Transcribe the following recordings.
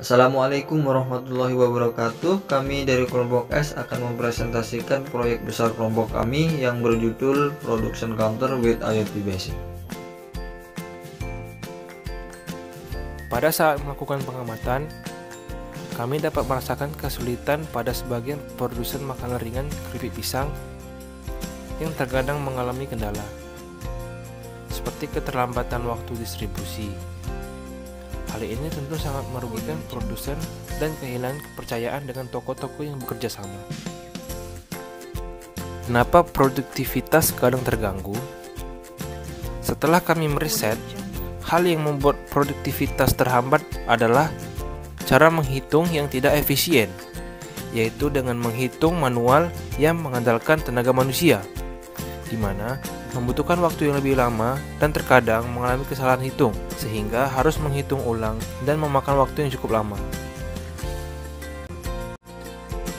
Assalamualaikum warahmatullahi wabarakatuh. Kami dari kelompok S akan mempresentasikan proyek besar kelompok kami yang berjudul Production Counter with IoT Basic. Pada saat melakukan pengamatan, kami dapat merasakan kesulitan pada sebagian produsen makanan ringan keripik pisang yang terkadang mengalami kendala, seperti keterlambatan waktu distribusi. Hal ini tentu sangat merugikan produsen dan kehilangan kepercayaan dengan toko-toko yang bekerja sama. Kenapa produktivitas kadang terganggu? Setelah kami meriset, hal yang membuat produktivitas terhambat adalah cara menghitung yang tidak efisien, yaitu dengan menghitung manual yang mengandalkan tenaga manusia, di mana membutuhkan waktu yang lebih lama dan terkadang mengalami kesalahan hitung, sehingga harus menghitung ulang dan memakan waktu yang cukup lama.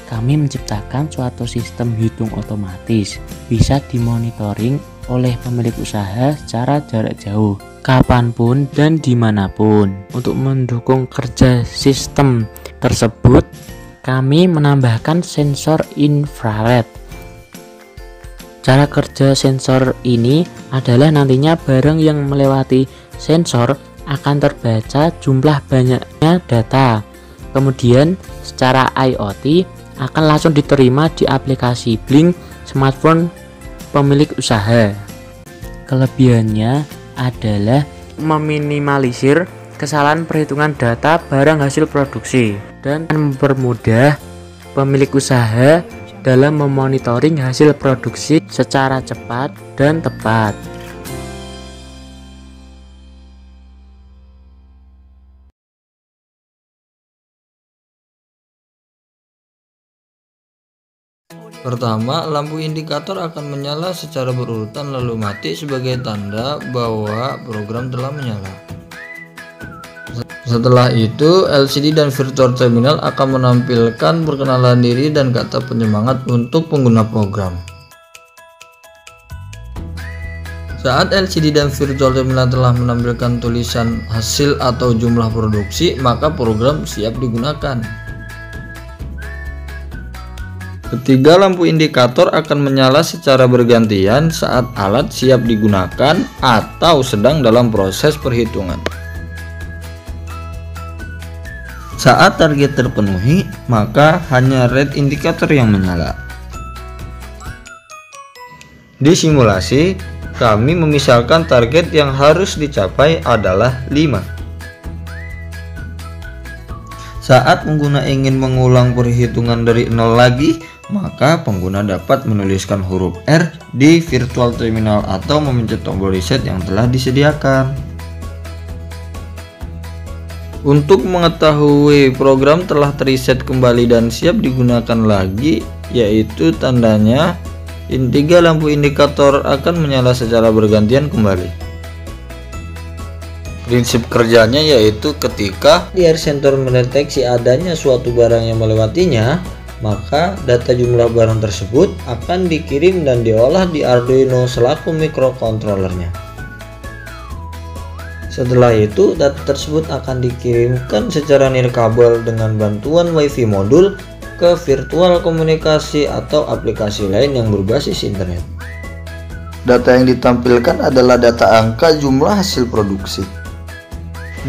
Kami menciptakan suatu sistem hitung otomatis, bisa dimonitoring oleh pemilik usaha secara jarak jauh, kapanpun dan dimanapun. Untuk mendukung kerja sistem tersebut, kami menambahkan sensor infrared. Cara kerja sensor ini adalah nantinya barang yang melewati sensor akan terbaca jumlah banyaknya data. Kemudian secara IoT akan langsung diterima di aplikasi Blink smartphone pemilik usaha. Kelebihannya adalah meminimalisir kesalahan perhitungan data barang hasil produksi dan mempermudah pemilik usaha dalam memonitoring hasil produksi secara cepat dan tepat. Pertama, lampu indikator akan menyala secara berurutan lalu mati sebagai tanda bahwa program telah menyala. Setelah itu, LCD dan virtual terminal akan menampilkan perkenalan diri dan kata penyemangat untuk pengguna program. Saat LCD dan virtual terminal telah menampilkan tulisan hasil atau jumlah produksi, maka program siap digunakan. Ketiga, lampu indikator akan menyala secara bergantian saat alat siap digunakan atau sedang dalam proses perhitungan. Saat target terpenuhi, maka hanya red indikator yang menyala. Di simulasi, kami memisalkan target yang harus dicapai adalah 5. Saat pengguna ingin mengulang perhitungan dari 0 lagi, maka pengguna dapat menuliskan huruf R di virtual terminal atau memencet tombol reset yang telah disediakan. Untuk mengetahui program telah terreset kembali dan siap digunakan lagi, yaitu tandanya tiga lampu indikator akan menyala secara bergantian kembali. Prinsip kerjanya yaitu ketika DR sensor mendeteksi adanya suatu barang yang melewatinya, maka data jumlah barang tersebut akan dikirim dan diolah di Arduino selaku microcontrollernya. Setelah itu, data tersebut akan dikirimkan secara nirkabel dengan bantuan WiFi modul ke virtual komunikasi atau aplikasi lain yang berbasis internet. Data yang ditampilkan adalah data angka jumlah hasil produksi.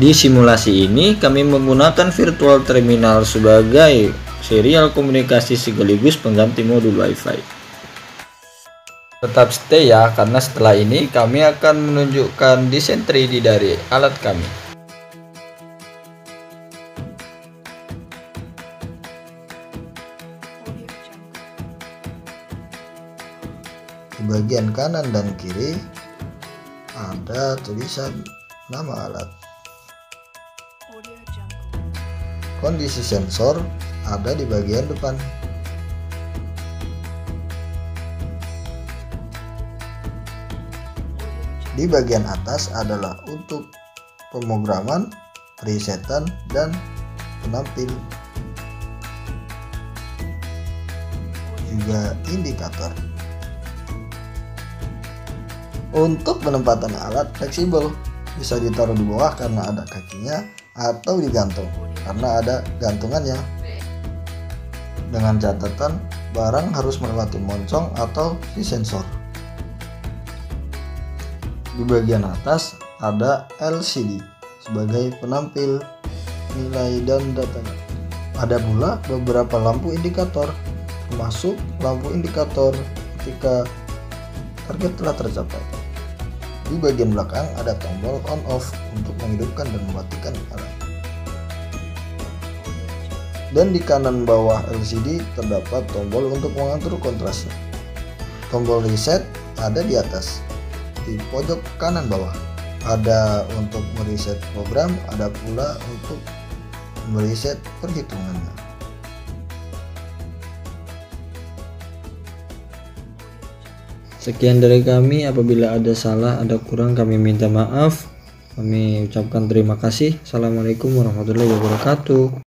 Di simulasi ini, kami menggunakan virtual terminal sebagai serial komunikasi sekaligus pengganti modul WiFi. Tetap stay ya, karena setelah ini kami akan menunjukkan desain 3D dari alat kami. Di bagian kanan dan kiri ada tulisan nama alat. Kondisi sensor ada di bagian depan. Di bagian atas adalah untuk pemrograman, resetan, dan penampil. Juga indikator. Untuk penempatan alat fleksibel, bisa ditaruh di bawah karena ada kakinya, atau digantung karena ada gantungannya. Dengan catatan barang harus melewati moncong atau si sensor. Di bagian atas ada LCD sebagai penampil nilai dan datanya. Ada pula beberapa lampu indikator, termasuk lampu indikator ketika target telah tercapai. Di bagian belakang ada tombol on off untuk menghidupkan dan mematikan alat. Dan di kanan bawah LCD terdapat tombol untuk mengatur kontrasnya. Tombol reset ada di atas, di pojok kanan bawah. Ada untuk mereset program, ada pula untuk mereset perhitungannya. Sekian dari kami, apabila ada salah, ada kurang kami minta maaf. Kami ucapkan terima kasih. Assalamualaikum warahmatullahi wabarakatuh.